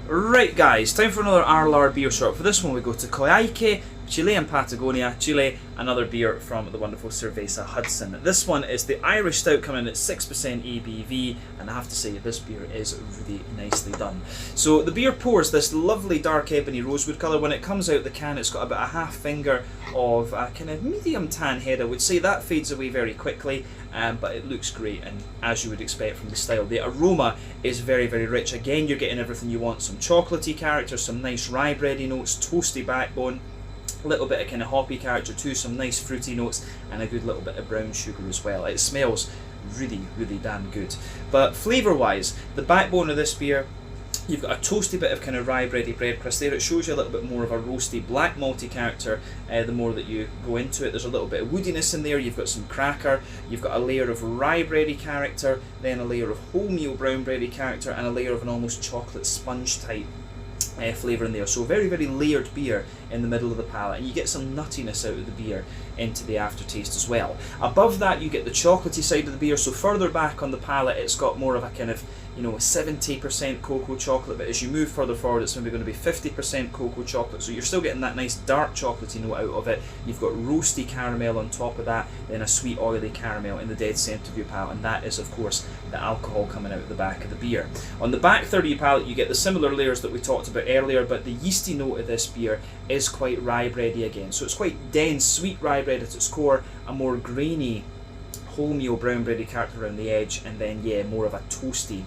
Right guys, time for another RLR beer shot. For this one we go to Coyhaique, Chile and Patagonia, Chile, another beer from the wonderful Cerveza Hudson. This one is the Irish Stout coming in at 6% ABV, and I have to say this beer is really nicely done. So the beer pours this lovely dark ebony rosewood colour. When it comes out the can it's got about a half finger of a kind of medium tan head. I would say that fades away very quickly, but it looks great, and as you would expect from the style. The aroma is very, very rich. Again, you're getting everything you want. Some chocolatey character, some nice rye bready notes, toasty backbone, a little bit of kind of hoppy character too, some nice fruity notes, and a good little bit of brown sugar as well. It smells really, really damn good. But flavour wise, the backbone of this beer, you've got a toasty bit of kind of rye bready bread crust there. It shows you a little bit more of a roasty black malty character the more that you go into it. There's a little bit of woodiness in there. You've got some cracker, you've got a layer of rye bready character, then a layer of wholemeal brown bready character, and a layer of an almost chocolate sponge type flavour in there. So very, very layered beer in the middle of the palate, and you get some nuttiness out of the beer into the aftertaste as well. Above that you get the chocolatey side of the beer, so further back on the palate it's got more of a kind of, you know, 70% cocoa chocolate, but as you move further forward it's maybe going to be 50% cocoa chocolate, so you're still getting that nice dark chocolatey note out of it. You've got roasty caramel on top of that, then a sweet oily caramel in the dead centre of your palate, and that is of course the alcohol coming out of the back of the beer. On the back third of your palate you get the similar layers that we talked about earlier, but the yeasty note of this beer is quite rye bready again, so it's quite dense, sweet rye bread at its core, a more grainy wholemeal brown bready character around the edge, and then yeah, more of a toasty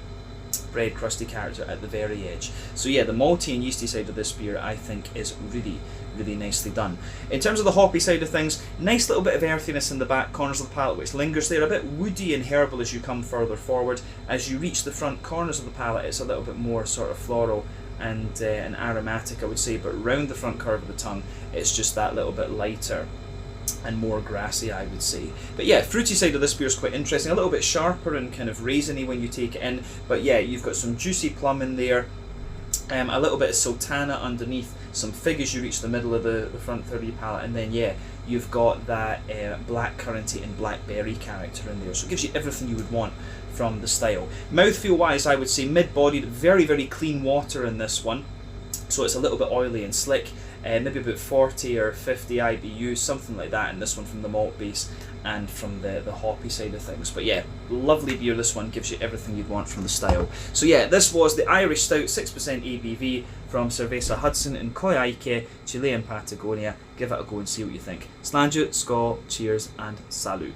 bread crusty character at the very edge. So yeah, the malty and yeasty side of this beer I think is really, really nicely done. In terms of the hoppy side of things, nice little bit of earthiness in the back corners of the palate which lingers there, a bit woody and herbal as you come further forward. As you reach the front corners of the palate it's a little bit more sort of floral and aromatic I would say, but round the front curve of the tongue it's just that little bit lighter and more grassy I would say. But yeah, fruity side of this beer is quite interesting, a little bit sharper and kind of raisiny when you take it in, but yeah, you've got some juicy plum in there, a little bit of sultana underneath, some fig as you reach the middle of the front third of your palate, and then yeah, you've got that black curranty and blackberry character in there, so it gives you everything you would want from the style. Mouthfeel wise I would say mid-bodied, very, very clean water in this one, so it's a little bit oily and slick, maybe about 40 or 50 IBU, something like that in this one from the malt base and from the hoppy side of things. But yeah, lovely beer. This one gives you everything you'd want from the style. So yeah, this was the Irish Stout, 6% ABV from Cerveza Hudson in Coyhaique, Chile and Patagonia. Give it a go and see what you think. Slanjut, skål, cheers and salut.